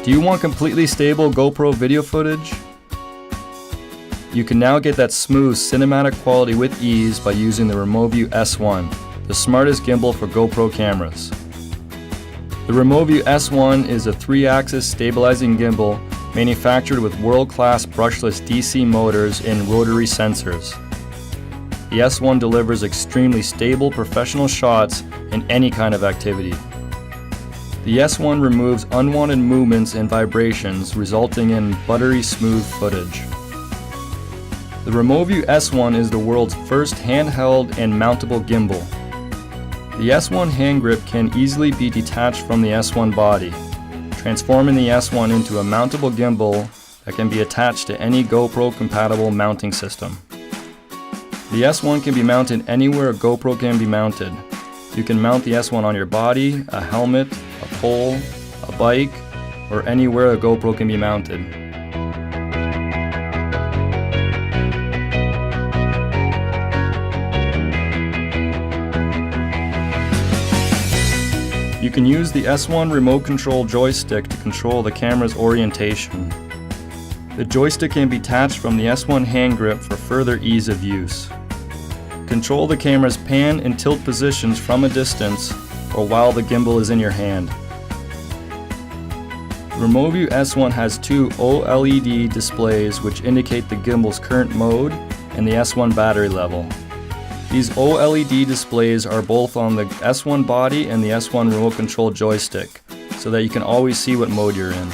Do you want completely stable GoPro video footage? You can now get that smooth cinematic quality with ease by using the REMOVU S1, the smartest gimbal for GoPro cameras. The REMOVU S1 is a 3-axis stabilizing gimbal manufactured with world-class brushless DC motors and rotary sensors. The S1 delivers extremely stable professional shots in any kind of activity. The S1 removes unwanted movements and vibrations, resulting in buttery smooth footage. The REMOVU S1 is the world's first handheld and mountable gimbal. The S1 hand grip can easily be detached from the S1 body, transforming the S1 into a mountable gimbal that can be attached to any GoPro-compatible mounting system. The S1 can be mounted anywhere a GoPro can be mounted. You can mount the S1 on your body, a helmet, a pole, a bike, or anywhere a GoPro can be mounted. You can use the S1 remote control joystick to control the camera's orientation. The joystick can be detached from the S1 hand grip for further ease of use. Control the camera's pan and tilt positions from a distance or while the gimbal is in your hand. The REMOVU S1 has 2 OLED displays which indicate the gimbal's current mode and the S1 battery level. These OLED displays are both on the S1 body and the S1 remote control joystick, so that you can always see what mode you're in.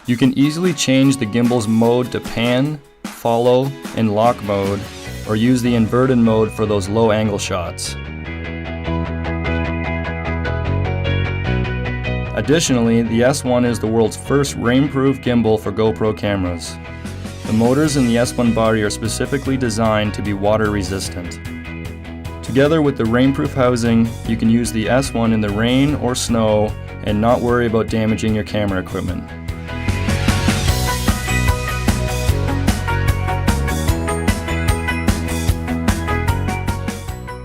You can easily change the gimbal's mode to pan, follow, and lock mode, or use the inverted mode for those low angle shots. Additionally, the S1 is the world's first rainproof gimbal for GoPro cameras. The motors in the S1 body are specifically designed to be water resistant. Together with the rainproof housing, you can use the S1 in the rain or snow and not worry about damaging your camera equipment.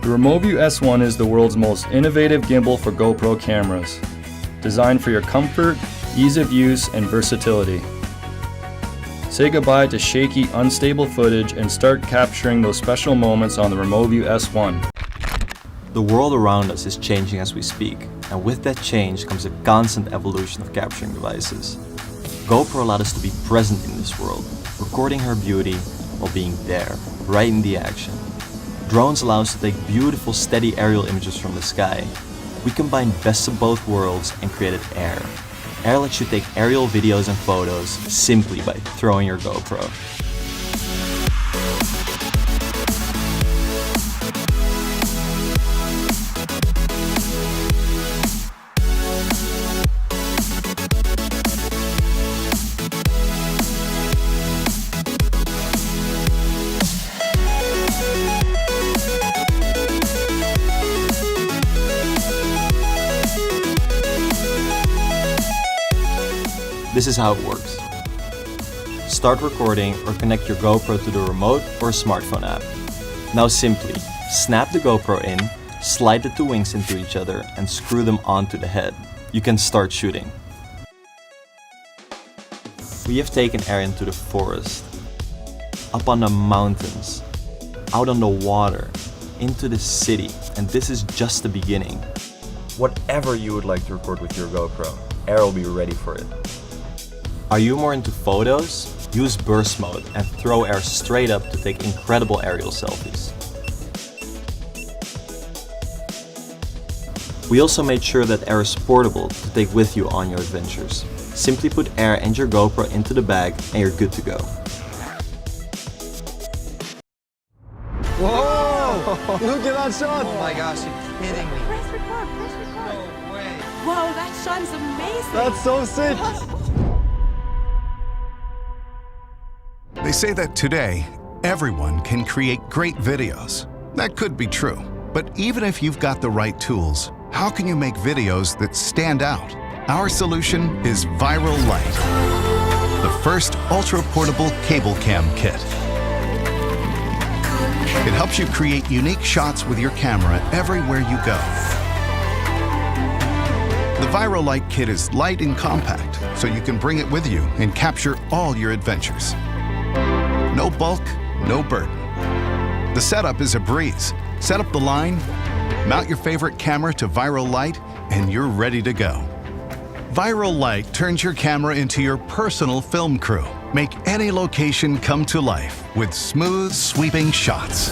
The REMOVU S1 is the world's most innovative gimbal for GoPro cameras, designed for your comfort, ease of use, and versatility. Say goodbye to shaky, unstable footage and start capturing those special moments on the REMOVU S1. The world around us is changing as we speak, and with that change comes a constant evolution of capturing devices. GoPro allowed us to be present in this world, recording her beauty while being there, right in the action. Drones allow us to take beautiful, steady aerial images from the sky. We combined best of both worlds and created AER. AER lets you take aerial videos and photos simply by throwing your GoPro. This is how it works. Start recording or connect your GoPro to the remote or smartphone app. Now simply, snap the GoPro in, slide the 2 wings into each other and screw them onto the head. You can start shooting. We have taken AER into the forest, up on the mountains, out on the water, into the city, and this is just the beginning. Whatever you would like to record with your GoPro, AER will be ready for it. Are you more into photos? Use burst mode and throw AER straight up to take incredible aerial selfies. We also made sure that AER is portable to take with you on your adventures. Simply put AER and your GoPro into the bag and you're good to go. Whoa! Look at that shot! Oh my gosh, you're kidding me. Press record, press record. No way. Whoa, that shot is amazing. That's so sick! They say that today, everyone can create great videos. That could be true, but even if you've got the right tools, how can you make videos that stand out? Our solution is WIRAL LITE, the first ultra-portable cable cam kit. It helps you create unique shots with your camera everywhere you go. The VIRAL LITE kit is light and compact, so you can bring it with you and capture all your adventures. No bulk, no burden. The setup is a breeze. Set up the line, mount your favorite camera to VIRAL LITE, and you're ready to go. VIRAL LITE turns your camera into your personal film crew. Make any location come to life with smooth, sweeping shots.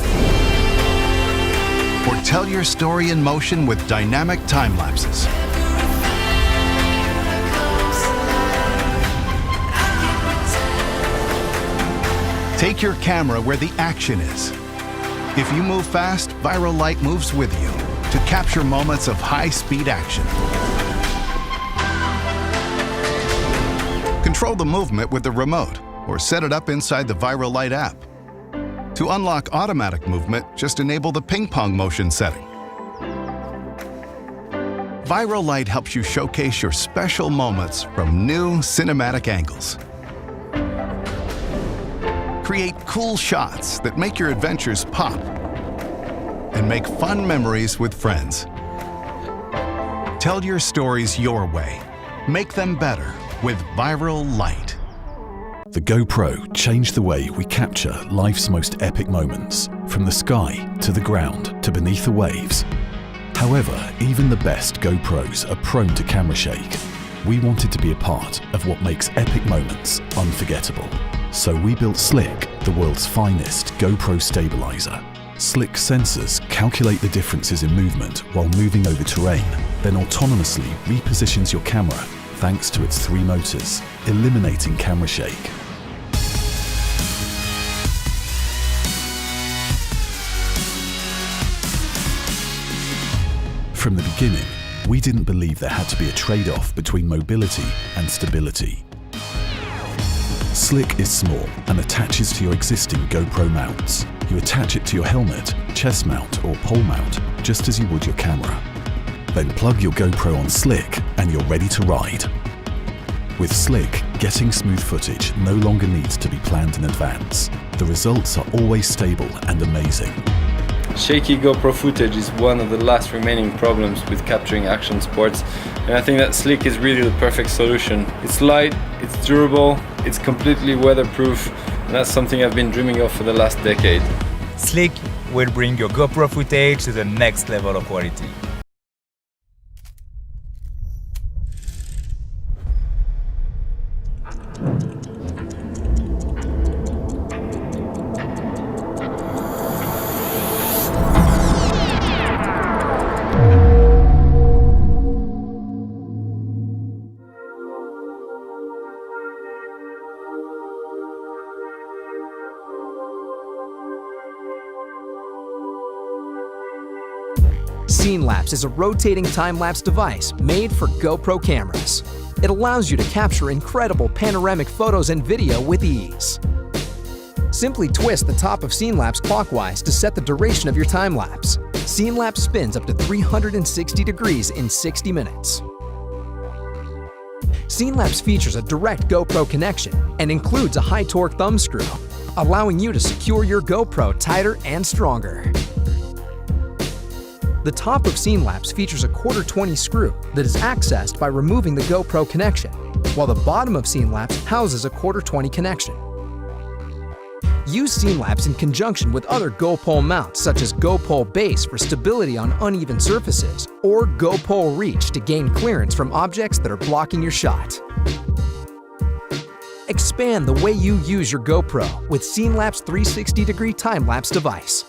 Or tell your story in motion with dynamic time lapses. Take your camera where the action is. If you move fast, VIRAL LITE moves with you to capture moments of high-speed action. Control the movement with the remote or set it up inside the VIRAL LITE app. To unlock automatic movement, just enable the ping-pong motion setting. VIRAL LITE helps you showcase your special moments from new cinematic angles. Create cool shots that make your adventures pop and make fun memories with friends. Tell your stories your way. Make them better with VIRAL LITE. The GoPro changed the way we capture life's most epic moments, from the sky to the ground to beneath the waves. However, even the best GoPros are prone to camera shake. We wanted to be a part of what makes epic moments unforgettable. So we built Slick, the world's finest GoPro stabilizer. Slick sensors calculate the differences in movement while moving over terrain, then autonomously repositions your camera thanks to its 3 motors, eliminating camera shake. From the beginning, we didn't believe there had to be a trade-off between mobility and stability. Slick is small and attaches to your existing GoPro mounts. You attach it to your helmet, chest mount or pole mount, just as you would your camera. Then plug your GoPro on Slick and you're ready to ride. With Slick, getting smooth footage no longer needs to be planned in advance. The results are always stable and amazing. Shaky GoPro footage is one of the last remaining problems with capturing action sports, and I think that Slick is really the perfect solution. It's light, it's durable, it's completely weatherproof, and that's something I've been dreaming of for the last decade. Slick will bring your GoPro footage to the next level of quality. Scenelapse is a rotating time-lapse device made for GoPro cameras. It allows you to capture incredible panoramic photos and video with ease. Simply twist the top of Scenelapse clockwise to set the duration of your time-lapse. Scenelapse spins up to 360 degrees in 60 minutes. Scenelapse features a direct GoPro connection and includes a high-torque thumb screw, allowing you to secure your GoPro tighter and stronger. The top of Scenelapse features a 1/4-20 screw that is accessed by removing the GoPro connection, while the bottom of Scenelapse houses a 1/4-20 connection. Use Scenelapse in conjunction with other GoPole mounts such as GoPole Base for stability on uneven surfaces, or GoPole Reach to gain clearance from objects that are blocking your shot. Expand the way you use your GoPro with Scenelapse 360-degree time-lapse device.